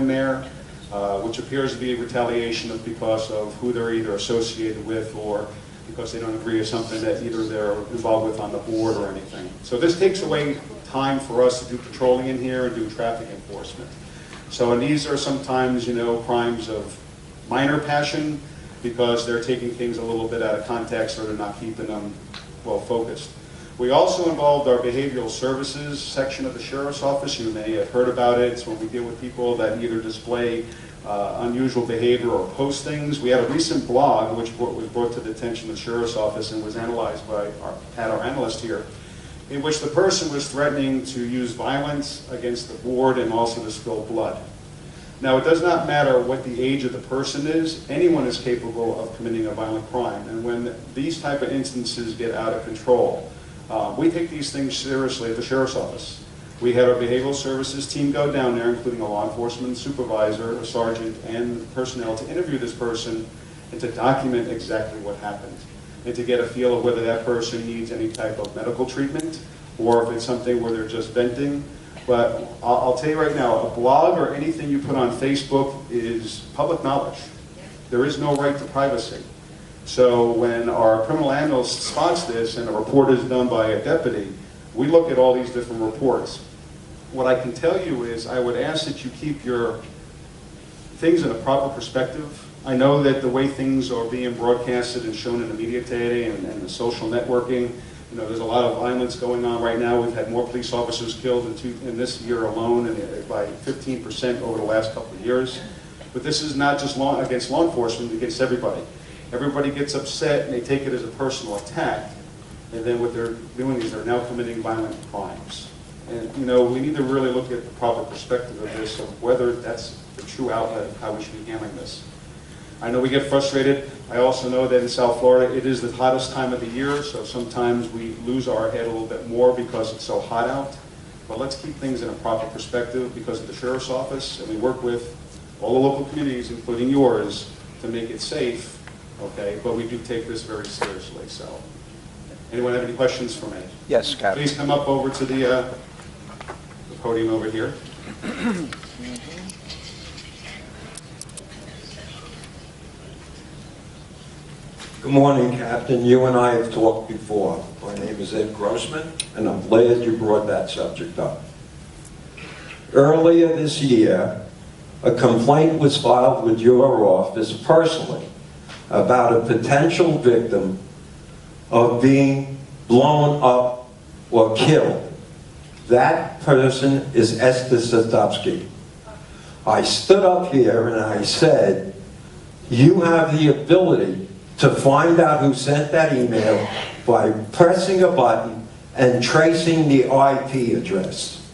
in there, which appears to be a retaliation because of who they're either associated with or because they don't agree with something that either they're involved with on the board or anything. So this takes away time for us to do patrolling in here and do traffic enforcement. So, and these are sometimes, you know, crimes of minor passion because they're taking things a little bit out of context or they're not keeping them well focused. We also involved our behavioral services section of the Sheriff's Office. You may have heard about it. It's when we deal with people that either display unusual behavior or post things. We had a recent blog which was brought to the attention of the Sheriff's Office and was analyzed by our analyst here, in which the person was threatening to use violence against the board and also to spill blood. Now, it does not matter what the age of the person is. Anyone is capable of committing a violent crime. And when these type of instances get out of control, we take these things seriously at the Sheriff's Office. We had our behavioral services team go down there, including a law enforcement supervisor, a sergeant, and personnel to interview this person and to document exactly what happened and to get a feel of whether that person needs any type of medical treatment or if it's something where they're just venting. But I'll tell you right now, a blog or anything you put on Facebook is public knowledge. There is no right to privacy. So when our criminal analyst spots this and a report is done by a deputy, we look at all these different reports. What I can tell you is I would ask that you keep your things in a proper perspective. I know that the way things are being broadcasted and shown in the media today and the social networking, you know, there's a lot of violence going on right now. We've had more police officers killed in this year alone and by 15% over the last couple of years. But this is not just against law enforcement, against everybody. Everybody gets upset and they take it as a personal attack. And then what they're doing is they're now committing violent crimes. And, you know, we need to really look at the proper perspective of this, of whether that's the true outlet of how we should be handling this. I know we get frustrated. I also know that in South Florida, it is the hottest time of the year, so sometimes we lose our head a little bit more because it's so hot out. But let's keep things in a proper perspective because of the Sheriff's Office, and we work with all the local communities, including yours, to make it safe, okay? But we do take this very seriously, so. Anyone have any questions for me? Yes, Captain. Please come up over to the podium over here. Good morning, Captain. You and I have talked before. My name is Ed Grossman, and I'm glad you brought that subject up. Earlier this year, a complaint was filed with your office personally about a potential victim of being blown up or killed. That person is Esther Satowski. I stood up here and I said, you have the ability to find out who sent that email by pressing a button and tracing the IP address.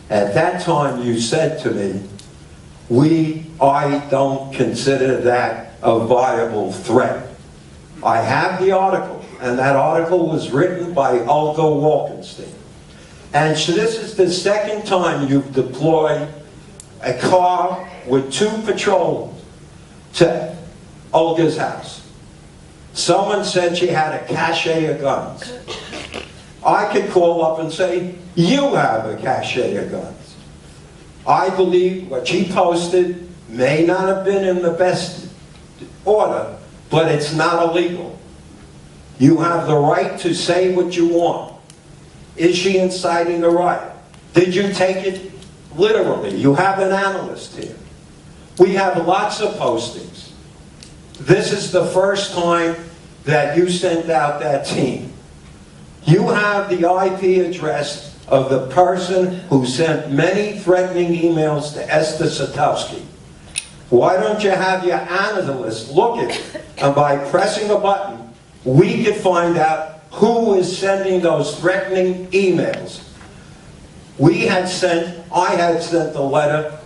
At that time you said to me, I don't consider that a viable threat. I have the article, and that article was written by Olga Walkenstein. And so this is the second time you've deployed a car with 2 patrols to Olga's house. Someone said she had a cache of guns. I could call up and say, you have a cache of guns. I believe what she posted may not have been in the best order, but it's not illegal. You have the right to say what you want. Is she inciting a riot? Did you take it literally? You have an analyst here. We have lots of postings. This is the first time that you sent out that team. You have the IP address of the person who sent many threatening emails to Esther Satowski. Why don't you have your analyst look at it, and by pressing a button, we could find out who is sending those threatening emails. I had sent a letter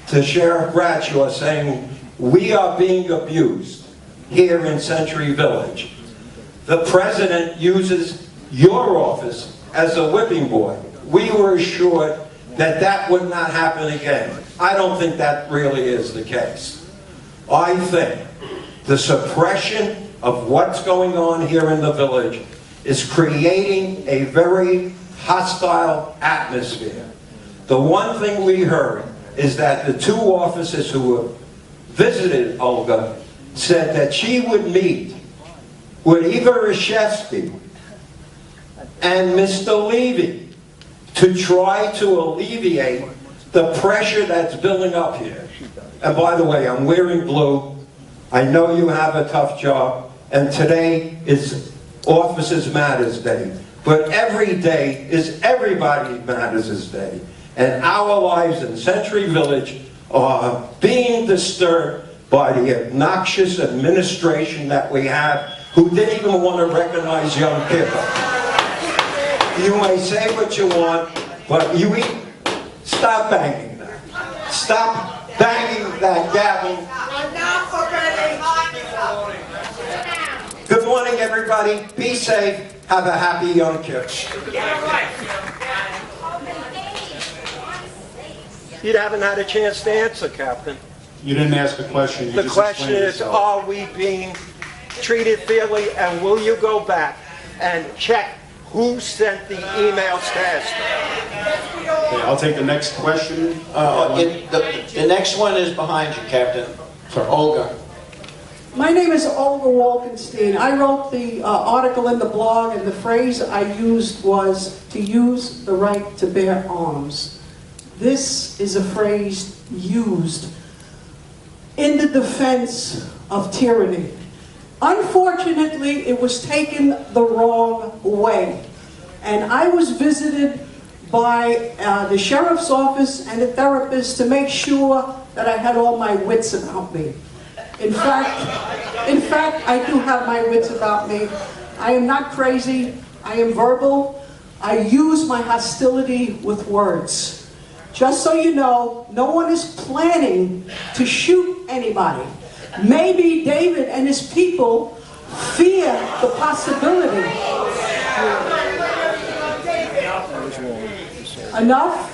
to Sheriff Bradshaw saying, we are being abused here in Century Village. The president uses your office as a whipping boy. We were assured that that would not happen again. I don't think that really is the case. I think the suppression of what's going on here in the village is creating a very hostile atmosphere. The one thing we heard is that the two officers who visited Olga said that she would meet with Eva Reshevsky and Mr. Levy to try to alleviate the pressure that's building up here. And by the way, I'm wearing blue. I know you have a tough job, and today is Officers Matters Day. But every day is Everybody Matters Day. And our lives in Century Village are being disturbed by the obnoxious administration that we have, who didn't even want to recognize Yom Kippur. You may say what you want, but stop banging that. Stop banging that gavel. Good morning, everybody. Be safe. Have a happy Yom Kippur. You haven't had a chance to answer, Captain. You didn't ask a question. The question is, are we being treated fairly, and will you go back and check who sent the emails to Esther? Okay, I'll take the next question. The next one is behind you, Captain. For Olga. My name is Olga Walkenstein. I wrote the article in the blog, and the phrase I used was to use the right to bear arms. This is a phrase used in the defense of tyranny. Unfortunately, it was taken the wrong way. And I was visited by the sheriff's office and a therapist to make sure that I had all my wits about me. In fact, I do have my wits about me. I am not crazy. I am verbal. I use my hostility with words. Just so you know, no one is planning to shoot anybody. Maybe David and his people fear the possibility. Enough?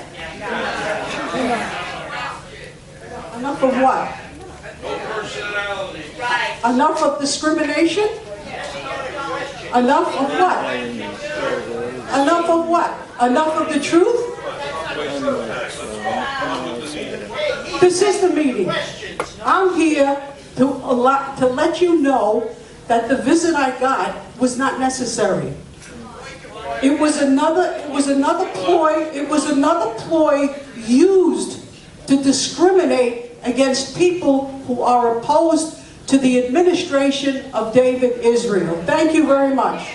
Enough of what? Enough of discrimination? Enough of what? Enough of what? Enough of the truth? This is the meeting. I'm here to let you know that the visit I got was not necessary. It was another ploy used to discriminate against people who are opposed to the administration of David Israel. Thank you very much.